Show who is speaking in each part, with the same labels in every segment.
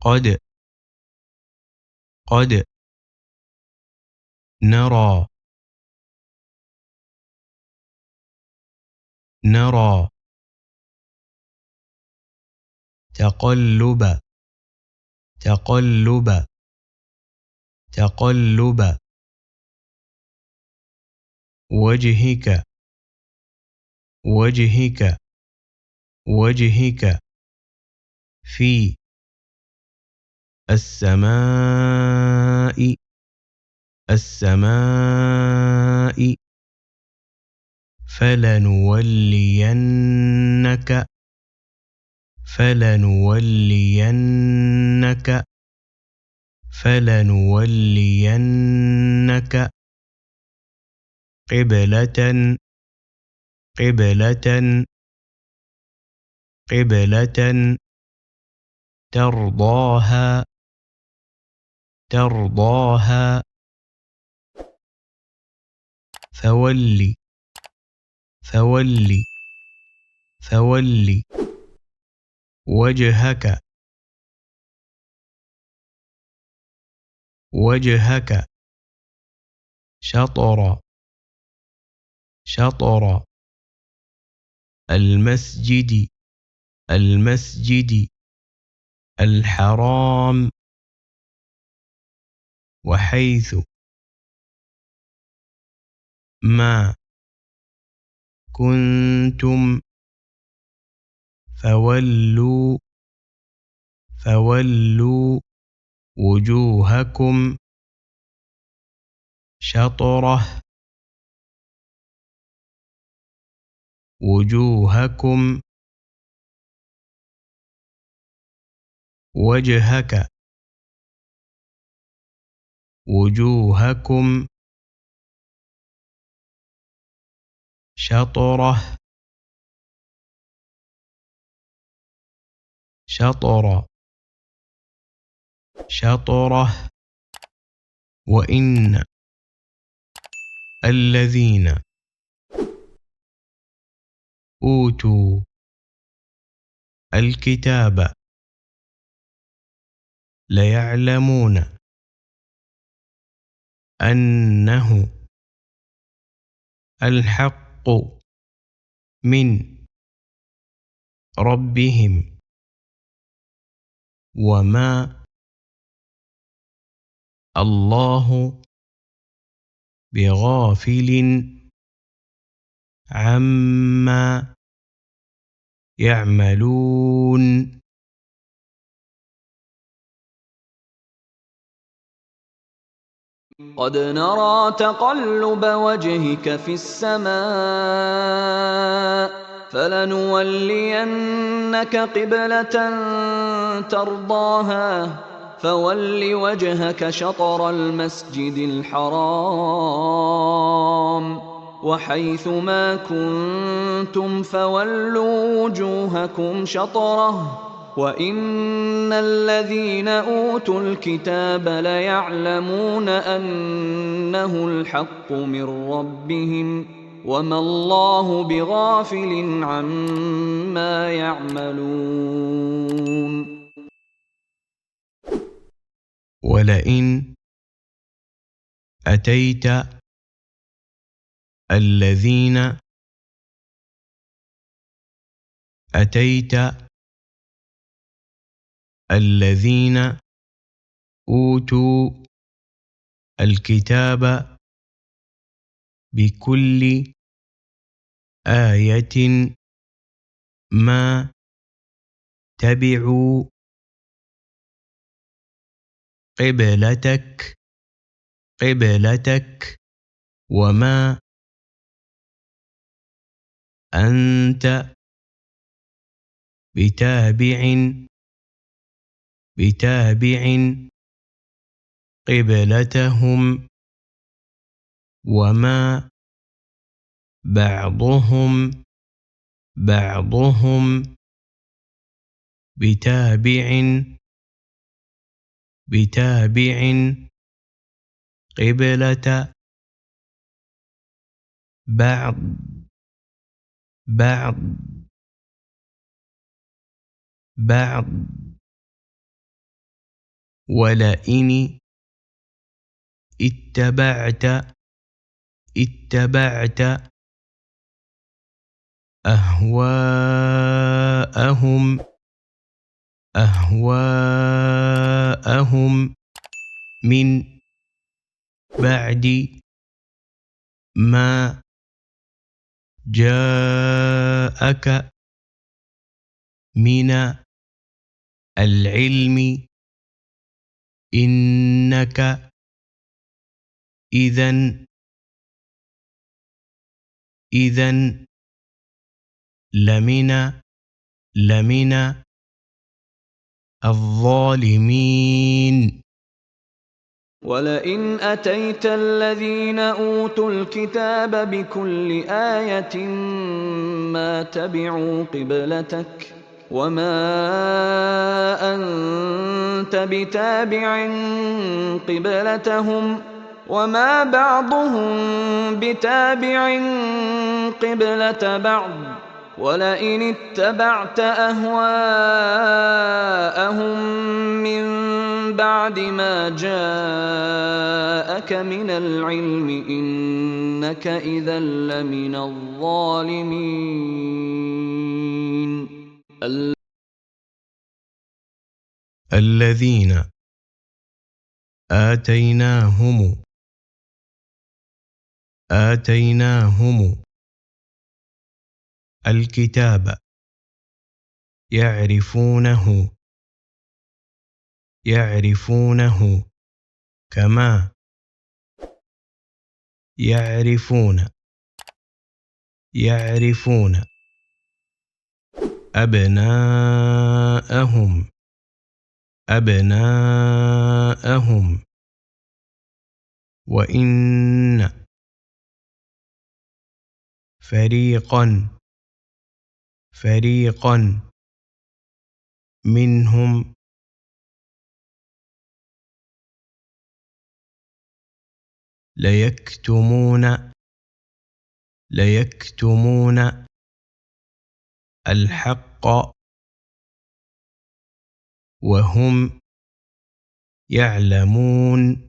Speaker 1: قد قد نرى نرى تقلب تقلب تقلب وجهك وجهك وجهك في السماء السماء فلنولينك فلنولينك فلنولينك قبلة قبلة قبلة ترضاها ترضاها فول فول فول وجهك وجهك شطر شطر المسجد المسجد الحرام وحيث ما كنتم فولوا فولوا وجوهكم شطره وجوهكم وجهك وجوهكم شطره شطر شطره وإن الذين أوتوا الكتاب ليعلمون أنه الحق من ربهم وما الله بغافل عما يعملون
Speaker 2: قد نرى تقلب وجهك في السماء فلنولينك قبلة ترضاها فول وجهك شطر المسجد الحرام وحيث ما كنتم فولوا وجوهكم شطره وإن الذين أوتوا الكتاب ليعلمون أنه الحق من ربهم وما الله بغافل عما يعملون
Speaker 1: ولئن أتيت الذين أتيت الذين أوتوا الكتاب بكل آية ما تبعوا قبلتك قبلتك وما أنت بتابع بتابع قبلتهم وما بعضهم بتابع بتابع قبلة بعض بعض بعض ولئن اتبعت أهواءهم من بعد ما جاءك من العلم إنك إذن لمن الظالمين.
Speaker 2: ولئن أتيت الذين أوتوا الكتاب بكل آية ما تبعوا قبلتك وما أنت بتابع قبلتهم وما بعضهم بتابع قبلة بعض ولئن اتبعت أهواءهم من بعد ما جاءك من العلم إنك إذا لمن الظالمين.
Speaker 1: الذين آتيناهم الكتاب يعرفونه كما يعرفون أبناءهم وإن فريقا منهم ليكتمون الحق وهم يعلمون.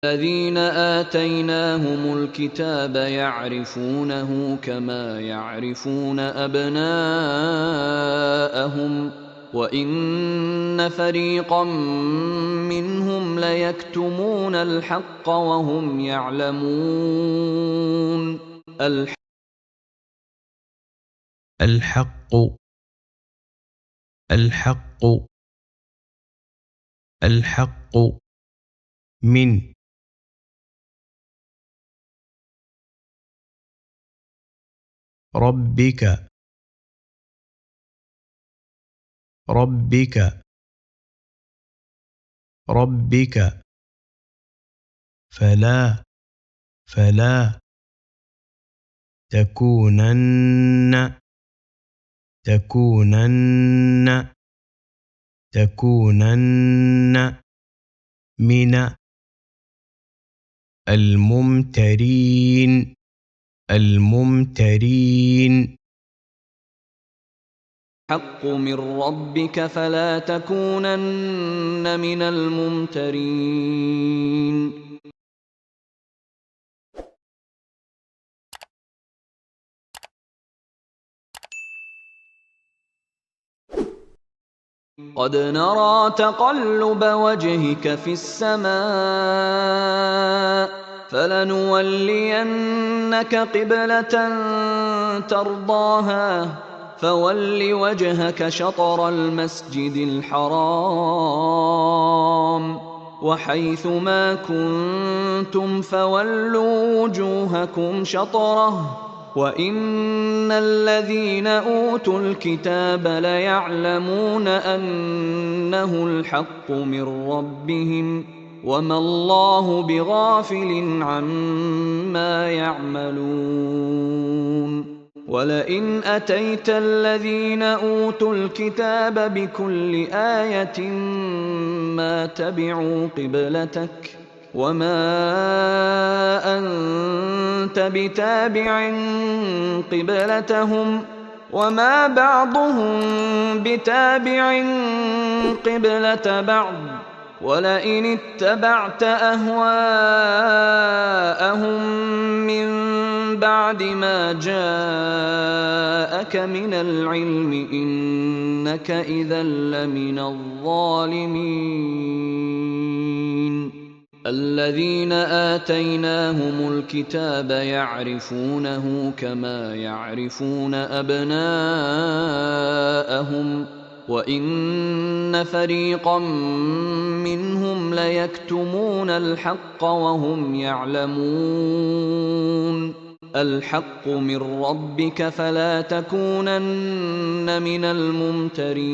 Speaker 2: الذين آتيناهم الكتاب يعرفونه كما يعرفون أبناءهم وإن فريقا منهم ليكتمون الحق وهم يعلمون.
Speaker 1: الحق من ربك فلا تكونن من الممترين.
Speaker 2: الحق من ربك فلا تكونن من الممترين. قد نرى تقلب وجهك في السماء فلنولينك قبلة ترضاها فول وجهك شطر المسجد الحرام وحيث ما كنتم فولوا وجوهكم شطره وإن الذين أوتوا الكتاب ليعلمون أنه الحق من ربهم وما الله بغافل عما يعملون. ولئن أتيت الذين أوتوا الكتاب بكل آية ما تبعوا قبلتك وما أنت بتابع قبلتهم وما بعضهم بتابع قِبْلَةَ بَعْضٍ وَلَئِنِ اتَّبَعْتَ أَهْوَاءَهُم مِّن بَعْدِ مَا جَاءَكَ مِنَ الْعِلْمِ إِنَّكَ إِذًا لَّمِنَ الظَّالِمِينَ الَّذِينَ آتَيْنَاهُمُ الْكِتَابَ يَعْرِفُونَهُ كَمَا يَعْرِفُونَ أَبْنَاءَهُمْ وَإِنَّ فَرِيقًا مِّنْهُمْ لَيَكْتُمُونَ الْحَقَّ وَهُمْ يَعْلَمُونَ الْحَقُّ مِن رَّبِّكَ فَلَا تَكُونَنَّ مِنَ الْمُمْتَرِينَ